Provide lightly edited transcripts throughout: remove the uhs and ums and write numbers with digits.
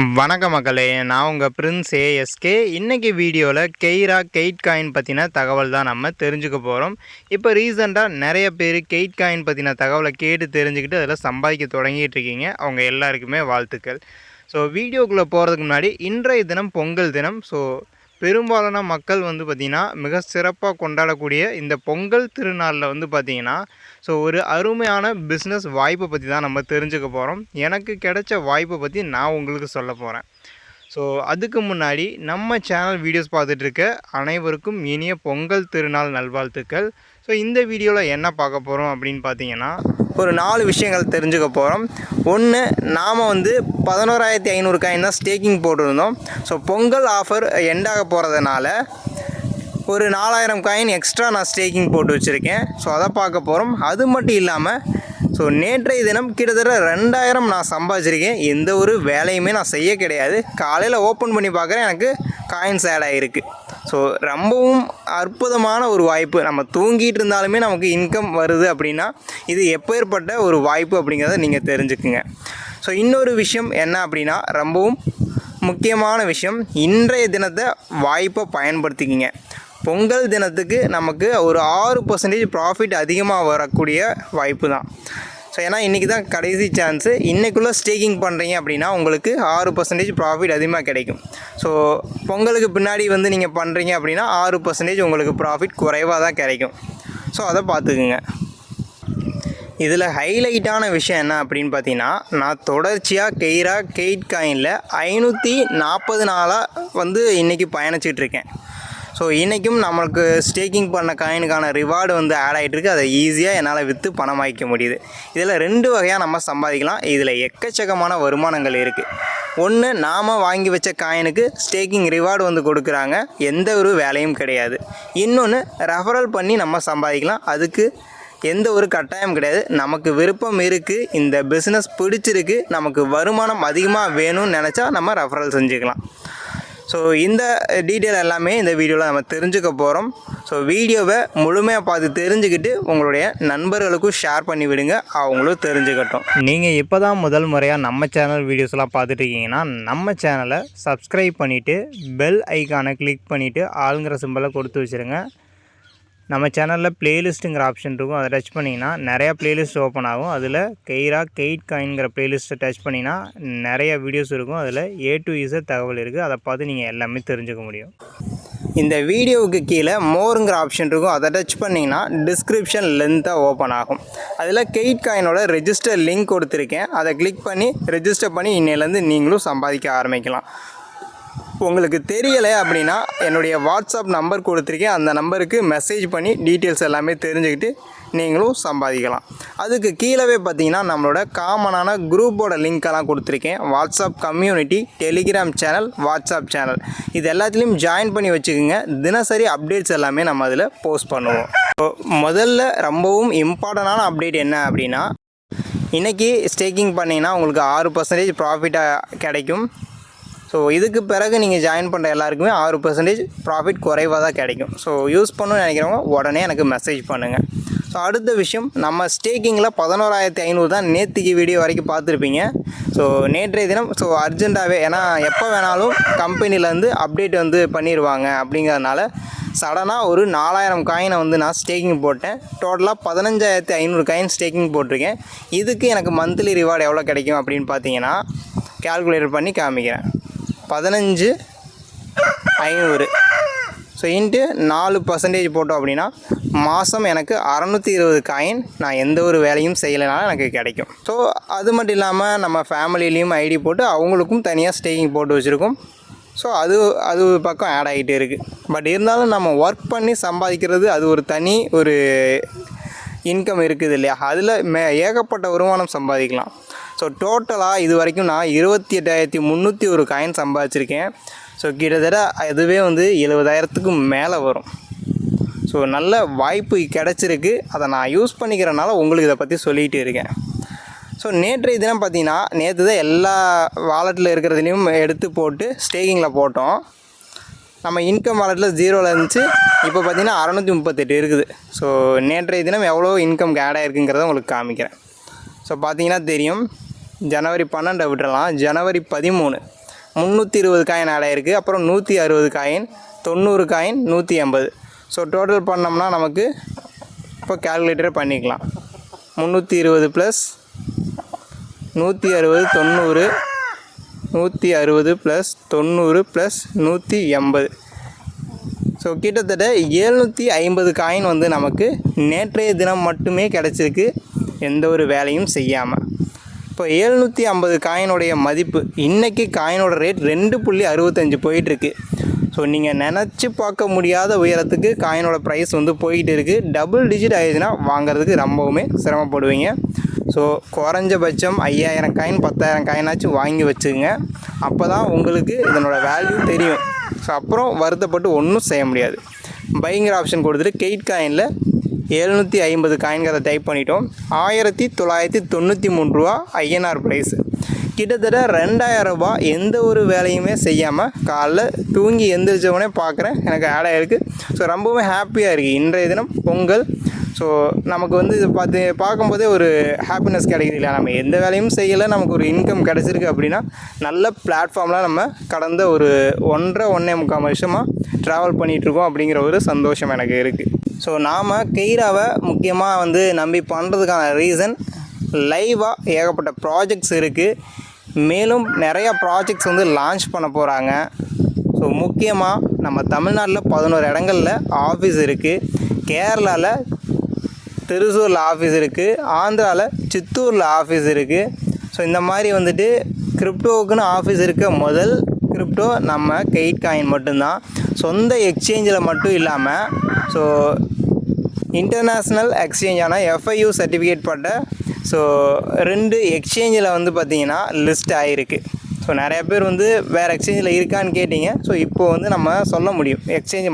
வணக்கம் மக்களே, நான் உங்கள் பிரின்ஸ் ஏஎஸ்கே. இன்றைக்கி வீடியோவில் கெய்ரா கெயிட் காயின் பற்றின தகவல் தான் நம்ம தெரிஞ்சுக்க போகிறோம். இப்போ ரீசெண்டாக நிறைய பேர் கெயிட் காயின் பற்றின தகவலை கேட்டு தெரிஞ்சுக்கிட்டு அதில் சம்பாதிக்க தொடங்கிட்டு இருக்கீங்க. அவங்க எல்லாருக்குமே வாழ்த்துக்கள். ஸோ வீடியோக்குள்ளே போகிறதுக்கு முன்னாடி இன்றைய தினம் பொங்கல் தினம். ஸோ பெரும்பாலான மக்கள் பார்த்திங்கன்னா மிக சிறப்பாக கொண்டாடக்கூடிய இந்த பொங்கல் திருநாளில் பார்த்திங்கன்னா ஒரு அருமையான பிஸ்னஸ் வாய்ப்பை பற்றி தான் நம்ம தெரிஞ்சுக்க போகிறோம். எனக்கு கிடைச்ச வாய்ப்பை பற்றி நான் உங்களுக்கு சொல்ல போகிறேன். அதுக்கு முன்னாடி நம்ம சேனல் வீடியோஸ் பார்த்துட்ருக்க அனைவருக்கும் இனிய பொங்கல் திருநாள் நல்வாழ்த்துக்கள். இந்த வீடியோவில் என்ன பார்க்க போகிறோம் அப்படின்னு பார்த்தீங்கன்னா, ஒரு 4 விஷயங்கள் தெரிஞ்சுக்க போகிறோம். ஒன்று, நாம் 11,500 காயின் தான் ஸ்டேக்கிங் போட்டிருந்தோம். பொங்கல் ஆஃபர் எண்டாக போகிறதுனால ஒரு 4,000 காயின் எக்ஸ்ட்ரா நான் ஸ்டேக்கிங் போட்டு வச்சுருக்கேன். அதை பார்க்க போகிறோம். அது மட்டும் இல்லாமல் நேற்றைய தினம் கிட்டத்தட்ட 2,000 நான் சம்பாதிச்சிருக்கேன். எந்த ஒரு வேலையுமே நான் செய்ய கிடையாது. காலையில் ஓப்பன் பண்ணி பார்க்குறேன், எனக்கு காயின்ஸ் ஆட் ஆகிருக்கு. ரொம்பவும் அற்புதமான ஒரு வாய்ப்பு. நம்ம தூங்கிட்டு இருந்தாலுமே நமக்கு இன்கம் வருது அப்படின்னா இது எப்பேற்பட்ட ஒரு வாய்ப்பு அப்படிங்கிறத நீங்கள் தெரிஞ்சுக்குங்க. இன்னொரு விஷயம் என்ன அப்படின்னா, ரொம்பவும் முக்கியமான விஷயம், இன்றைய தினத்தை வாய்ப்பை பயன்படுத்திக்கிங்க. பொங்கல் தினத்துக்கு நமக்கு ஒரு 6% ப்ராஃபிட் அதிகமாக வரக்கூடிய வாய்ப்பு தான். ஏன்னா இன்றைக்கி தான் கடைசி சான்ஸு. இன்றைக்குள்ளே ஸ்டேக்கிங் பண்ணுறீங்க அப்படின்னா உங்களுக்கு 6% ப்ராஃபிட் அதிகமாக கிடைக்கும். பொங்கலுக்கு பின்னாடி நீங்கள் பண்ணுறீங்க அப்படின்னா 6% உங்களுக்கு ப்ராஃபிட் குறைவாக தான் கிடைக்கும். அதை பார்த்துக்குங்க. இதில் ஹைலைட்டான விஷயம் என்ன அப்படின்னு பார்த்தீங்கன்னா, நான் தொடர்ச்சியாக கெய்ரா கெயிட் காயினில் 540 நாளாக இன்றைக்கி பயணிச்சிட்ருக்கேன். இன்றைக்கும் நம்மளுக்கு ஸ்டேக்கிங் பண்ண காயினுக்கான ரிவார்டு ஆட் ஆகிட்டுருக்கு. அதை ஈஸியாக என்னால் விற்று பணமாக்க முடியுது. இதில் 2 வகையாக நம்ம சம்பாதிக்கலாம். இதில் எக்கச்சக்கமான வருமானங்கள் இருக்குது. ஒன்று, நாம் வாங்கி வச்ச காயினுக்கு ஸ்டேக்கிங் ரிவார்டு கொடுக்குறாங்க, எந்த ஒரு வேலையும் கிடையாது. இன்னொன்று, ரெஃபரல் பண்ணி நம்ம சம்பாதிக்கலாம். அதுக்கு எந்த ஒரு கட்டாயம் கிடையாது. நமக்கு விருப்பம் இருக்குது, இந்த பிஸ்னஸ் பிடிச்சிருக்கு, நமக்கு வருமானம் அதிகமாக வேணும்னு நினச்சா நம்ம ரெஃபரல் செஞ்சுக்கலாம். இந்த டீட்டெயில் எல்லாமே இந்த வீடியோவில் நம்ம தெரிஞ்சுக்க போகிறோம். வீடியோவை முழுமையாக பார்த்து தெரிஞ்சுக்கிட்டு உங்களுடைய நண்பர்களுக்கும் ஷேர் பண்ணி விடுங்க, அவங்களும் தெரிஞ்சுக்கட்டும். நீங்கள் இப்போ தான் முதல் முறையாக நம்ம சேனல் வீடியோஸ்லாம் பார்த்துட்டு இருக்கீங்கன்னா நம்ம சேனலை சப்ஸ்கிரைப் பண்ணிவிட்டு பெல் ஐக்கானை கிளிக் பண்ணிவிட்டு ஆளுங்கிற சிம்பலை கொடுத்து வச்சுருங்க. நம்ம சேனலில் ப்ளேலிஸ்ட்டுங்கிற ஆப்ஷன் இருக்கும், அதை டச் பண்ணிங்கன்னா நிறையா ப்ளேலிஸ்ட் ஓப்பன் ஆகும். அதில் கெய்ரா கெயிட் காயின்கிற ப்ளேலிஸ்ட்டை டச் பண்ணிங்கன்னா நிறையா வீடியோஸ் இருக்கும். அதில் A to Z தகவல் இருக்குது. அதை பார்த்து நீங்கள் எல்லாமே தெரிஞ்சுக்க முடியும். இந்த வீடியோவுக்கு கீழே மோருங்கிற ஆப்ஷன் இருக்கும், அதை டச் பண்ணிங்கன்னா டிஸ்கிரிப்ஷன் லென்த்தாக ஓப்பன் ஆகும். அதில் கெயிட் காயினோட ரெஜிஸ்டர் லிங்க் கொடுத்துருக்கேன், அதை கிளிக் பண்ணி ரெஜிஸ்டர் பண்ணி இன்னையிலேருந்து நீங்களும் சம்பாதிக்க ஆரம்பிக்கலாம். உங்களுக்கு தெரியலை அப்படின்னா என்னுடைய வாட்ஸ்அப் நம்பர் கொடுத்துருக்கேன், அந்த நம்பருக்கு மெசேஜ் பண்ணி டீட்டெயில்ஸ் எல்லாமே தெரிஞ்சுக்கிட்டு நீங்களும் சம்பாதிக்கலாம். அதுக்கு கீழே பார்த்தீங்கன்னா நம்மளோட காமனான குரூப்போட லிங்க்கெல்லாம் கொடுத்துருக்கேன். WhatsApp community, Telegram channel, WhatsApp channel, இது எல்லாத்துலேயும் ஜாயின் பண்ணி வச்சுக்கோங்க. தினசரி அப்டேட்ஸ் எல்லாமே நம்ம அதில் போஸ்ட் பண்ணுவோம். முதல்ல ரொம்பவும் இம்பார்ட்டண்டான அப்டேட் என்ன அப்படின்னா, இன்றைக்கி ஸ்டேக்கிங் பண்ணிங்கன்னா உங்களுக்கு 6% ப்ராஃபிட்டாக கிடைக்கும். இதுக்கு பிறகு நீங்கள் ஜாயின் பண்ணுற எல்லாருக்குமே 6% ப்ராஃபிட் குறைவாக தான் கிடைக்கும். யூஸ் பண்ணணும்னு நினைக்கிறவங்க உடனே எனக்கு மெசேஜ் பண்ணுங்கள். அடுத்த விஷயம், நம்ம ஸ்டேக்கிங்கில் 11,500 தான் நேற்றுக்கு வீடியோ வரைக்கும் பார்த்துருப்பீங்க. நேற்றைய தினம் அர்ஜெண்ட்டாகவே, ஏன்னா எப்போ வேணாலும் கம்பெனிலேருந்து அப்டேட் பண்ணிடுவாங்க அப்படிங்கிறதுனால சடனாக ஒரு 4,000 காயினை நான் ஸ்டேக்கிங் போட்டேன். டோட்டலாக 15,500 காயின் ஸ்டேக்கிங் போட்டிருக்கேன். இதுக்கு எனக்கு மந்த்லி ரிவார்டு எவ்வளோ கிடைக்கும் அப்படின்னு பார்த்தீங்கன்னா, கால்குலேட் பண்ணி காமிக்கிறேன். 15,500 இன்ட்டு 4% போட்டோம் அப்படின்னா மாதம் எனக்கு 620 காயின் நான் எந்த ஒரு வேலையும் செய்யலைனாலும் எனக்கு கிடைக்கும். அது மட்டும் இல்லாமல் நம்ம ஃபேமிலிலையும் ஐடி போட்டு அவங்களுக்கும் தனியாக ஸ்டேக்கிங் போட்டு வச்சுருக்கோம். அது பக்கம் ஆட் ஆகிட்டே இருக்குது. பட் இருந்தாலும் நம்ம ஒர்க் பண்ணி சம்பாதிக்கிறது அது ஒரு தனி ஒரு இன்கம் இருக்குது இல்லையா, அதில் ஏகப்பட்ட வருமானம் சம்பாதிக்கலாம். டோட்டலாக இது வரைக்கும் நான் 28,301 காயின் சம்பாதிச்சிருக்கேன். கிட்டத்தட்ட அதுவே 70,000க்கு மேலே வரும். நல்ல வாய்ப்பு கிடச்சிருக்கு. அதை நான் யூஸ் பண்ணிக்கிறனால உங்களுக்கு இதை பற்றி சொல்லிகிட்டு இருக்கேன். நேற்றைய தினம் பார்த்திங்கன்னா, நேற்று தான் எல்லா வாலெட்டில் இருக்கிறதுலையும் எடுத்து போட்டு ஸ்டேக்கிங்கில் போட்டோம். நம்ம இன்கம் வாலெட்டில் 0 இருந்துச்சு, இப்போ பார்த்திங்கன்னா 638 இருக்குது. நேற்றைய தினம் எவ்வளோ இன்கம் ஆட் ஆகிருக்குங்கிறத உங்களுக்கு காமிக்கிறேன். பார்த்திங்கன்னா தெரியும், ஜனவரி 12 விட்டுறலாம். ஜனவரி 13 320 காயின் ஆட் ஆகிருக்கு. அப்புறம் 160 காயின், 90 காயின், 180. ஸோ டோட்டல் பண்ணோம்னா நமக்கு இப்போ கால்குலேட்டரை பண்ணிக்கலாம். 320 ப்ளஸ் 160 90, 160 ப்ளஸ் 90 ப்ளஸ் 180. ஸோ கிட்டத்தட்ட 750 காயின் வந்து நமக்கு நேற்றைய தினம் மட்டுமே கிடச்சிருக்கு, எந்த ஒரு வேலையும் செய்யாமல். இப்போ 750 காயினுடைய மதிப்பு, இன்றைக்கி காயினோட ரேட் 2.65 போயிட்டுருக்கு. ஸோ நீங்கள் நினச்சி பார்க்க முடியாத உயரத்துக்கு காயினோட ப்ரைஸ் வந்து போய்கிட்டு இருக்குது. டபுள் டிஜிட் ஆயிடுச்சுன்னா வாங்குறதுக்கு ரொம்பவுமே சிரமப்படுவீங்க. ஸோ குறைஞ்சபட்சம் 5000 காயின் 10,000 காயினாச்சும் வாங்கி வச்சுங்க. அப்போ தான் உங்களுக்கு இதனோட வேல்யூ தெரியும். ஸோ அப்புறம் வருத்தப்பட்டு ஒன்றும் செய்ய முடியாது. பைங்கிற ஆப்ஷன் கொடுத்துட்டு கெயிட் காயினில் 750 காயின்கிறத டைப் பண்ணிட்டோம். 1993 ரூபா ஐஎன்ஆர் ப்ரைஸு. கிட்டத்தட்ட 2000 ரூபா எந்த ஒரு வேலையுமே செய்யாமல் காலைல தூங்கி எந்திரிச்சவனே பார்க்குறேன், எனக்கு ஆட் ஆகிருக்கு. ஸோ ரொம்பவுமே ஹாப்பியாக இருக்குது. இன்றைய தினம் பொங்கல். ஸோ நமக்கு வந்து இது பார்க்கும்போதே ஒரு ஹாப்பினஸ் கிடைக்குது இல்லையா. நம்ம எந்த வேலையும் செய்யலை, நமக்கு ஒரு இன்கம் கிடச்சிருக்கு அப்படின்னா நல்ல பிளாட்ஃபார்ம்லாம் நம்ம கடந்த ஒரு 1.5 வருஷமாக ட்ராவல் பண்ணிகிட்ருக்கோம் அப்படிங்கிற ஒரு சந்தோஷம் எனக்கு இருக்குது. ஸோ நாம் கெய்ராவை முக்கியமாக வந்து நம்பி பண்ணுறதுக்கான ரீசன், லைவாக ஏகப்பட்ட ப்ராஜெக்ட்ஸ் இருக்குது. மேலும் நிறையா ப்ராஜெக்ட்ஸ் வந்து லான்ச் பண்ண போகிறாங்க. ஸோ முக்கியமாக நம்ம தமிழ்நாட்டில் 11 இடங்களில் ஆஃபீஸ் இருக்குது. கேரளாவில் திருசூரில் ஆஃபீஸ் இருக்குது. ஆந்திராவில் சித்தூரில் ஆஃபீஸ் இருக்குது. ஸோ இந்த மாதிரி வந்துட்டு கிரிப்டோவுக்குன்னு ஆஃபீஸ் இருக்க முதல் கிரிப்டோ நம்ம கெயிட் காயின் மட்டும்தான். சொந்த எக்ஸ்சேஞ்சில் மட்டும் இல்லாமல் ஸோ இன்டர்நேஷ்னல் எக்ஸ்சேஞ்சான FIU சர்டிஃபிகேட் பட்ட ஸோ 2 எக்ஸ்சேஞ்சில் வந்து பார்த்திங்கன்னா லிஸ்ட் ஆகிருக்கு. ஸோ நிறையா பேர் வந்து வேறு எக்ஸ்சேஞ்சில் இருக்கான்னு கேட்டிங்க. ஸோ இப்போது வந்து நம்ம சொல்ல முடியும்,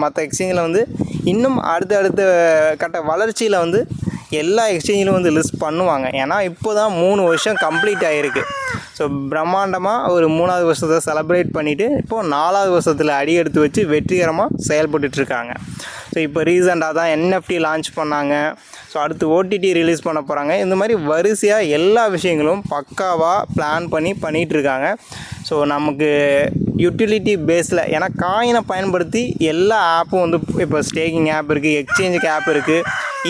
மற்ற எக்ஸ்சேஞ்சில் வந்து இன்னும் அடுத்த கட்ட வளர்ச்சியில் வந்து எல்லா எக்ஸ்சேஞ்சிலும் வந்து லிஸ்ட் பண்ணுவாங்க. ஏன்னா இப்போ தான் 3 வருஷம் கம்ப்ளீட் ஆகிருக்கு. ஸோ பிரம்மாண்டமாக ஒரு 3வது வருஷத்தை செலிப்ரேட் பண்ணிவிட்டு இப்போது 4வது வருஷத்தில் அடி எடுத்து வச்சு வெற்றிகரமாக செயல்பட்டுருக்காங்க. ஸோ இப்போ ரீசெண்டாக தான் NFT லான்ச் பண்ணாங்க. ஸோ அடுத்து OTT ரிலீஸ் பண்ண போகிறாங்க. இந்த மாதிரி வரிசையாக எல்லா விஷயங்களும் பக்காவாக பிளான் பண்ணிகிட்ருக்காங்க. ஸோ நமக்கு யூட்டிலிட்டி பேஸில், ஏன்னா காயினை பயன்படுத்தி எல்லா ஆப்பும் வந்து இப்போ ஸ்டேக்கிங் ஆப் இருக்குது, எக்ஸ்சேஞ்சுக்கு ஆப் இருக்குது,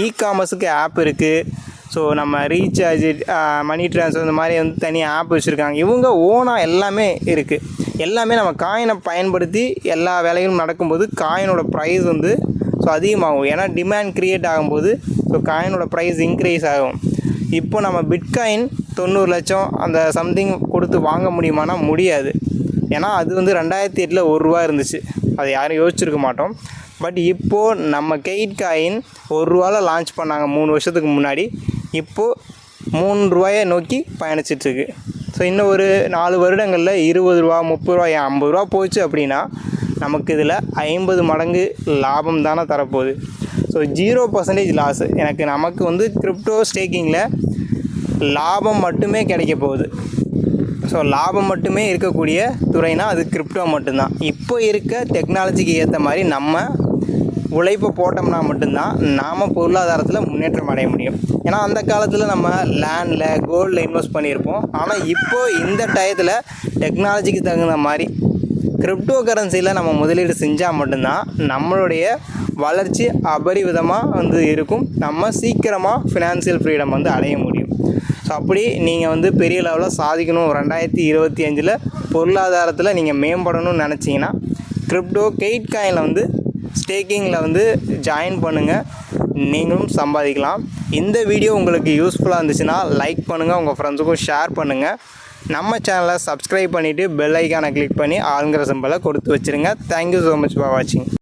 இ-காமர்ஸுக்கு ஆப் இருக்குது. ஸோ நம்ம ரீசார்ஜ், மணி ட்ரான்ஸ்ஃபர் இந்த மாதிரி வந்து தனியாக ஆப் வச்சுருக்காங்க. இவங்க ஓனாக எல்லாமே இருக்குது. எல்லாமே நம்ம காயினை பயன்படுத்தி எல்லா வேலைகளும் நடக்கும்போது காயினோட ப்ரைஸ் வந்து ஸோ அதிகமாகும். ஏன்னா டிமாண்ட் க்ரியேட் ஆகும்போது ஸோ காயினோட ப்ரைஸ் இன்க்ரீஸ் ஆகும். இப்போ நம்ம பிட்காயின் 90 லட்சம் அந்த சம்திங் கொடுத்து வாங்க முடியுமானா முடியாது. ஏன்னா அது வந்து 2008 1 இருந்துச்சு. அதை யாரும் யோசிச்சிருக்க மாட்டோம். பட் இப்போது நம்ம கெயிட் காயின் 1 ரூபாவில் லான்ச் பண்ணாங்க 3 வருஷத்துக்கு முன்னாடி. இப்போது 3 ரூபாயை நோக்கி பயணிச்சிட்ருக்கு. ஸோ இன்னும் ஒரு 4 வருடங்களில் 20 ரூபா 30 ரூபா 50 ரூபா போச்சு அப்படின்னா நமக்கு இதில் 50 மடங்கு லாபம் தானே தரப்போகுது. So 0% loss. நமக்கு வந்து கிரிப்டோ ஸ்டேக்கிங்கில் லாபம் மட்டுமே கிடைக்க போகுது. ஸோ லாபம் மட்டுமே இருக்கக்கூடிய துறைனா அது கிரிப்டோ மட்டும்தான். இப்போ இருக்க டெக்னாலஜிக்கு ஏற்ற மாதிரி நம்ம உழைப்பை போட்டோம்னா மட்டும்தான் நாம் பொருளாதாரத்தில் முன்னேற்றம் அடைய முடியும். ஏன்னா அந்த காலத்தில் நம்ம லேண்டில் கோல்டில் இன்வெஸ்ட் பண்ணியிருப்போம். ஆனால் இப்போது இந்த டயத்தில் டெக்னாலஜிக்கு தகுந்த மாதிரி கிரிப்டோ கரன்சியில் நம்ம முதலீடு செஞ்சால் மட்டும்தான் நம்மளுடைய வளர்ச்சி அபரிவிதமாக வந்து இருக்கும். நம்ம சீக்கிரமாக ஃபினான்சியல் ஃப்ரீடம் வந்து அடைய முடியும். ஸோ அப்படி நீங்கள் வந்து பெரிய லெவலில் சாதிக்கணும், 2025 பொருளாதாரத்தில் நீங்கள் மேம்படணும்னு நினச்சிங்கன்னா கிரிப்டோ கெயிட் காயினில் வந்து ஸ்டேக்கிங்கில் வந்து ஜாயின் பண்ணுங்கள், நீங்களும் சம்பாதிக்கலாம். இந்த வீடியோ உங்களுக்கு யூஸ்ஃபுல்லாக இருந்துச்சுன்னா லைக் பண்ணுங்கள், உங்கள் ஃப்ரெண்ட்ஸுக்கும் ஷேர் பண்ணுங்கள். நம்ம சேனலை சப்ஸ்கிரைப் பண்ணிவிட்டு பெல் ஐக்கானை கிளிக் பண்ணி ஆளுங்கிற சிம்பலை கொடுத்து வச்சுருங்க. தேங்க்யூ ஸோ மச் ஃபார் வாட்சிங்.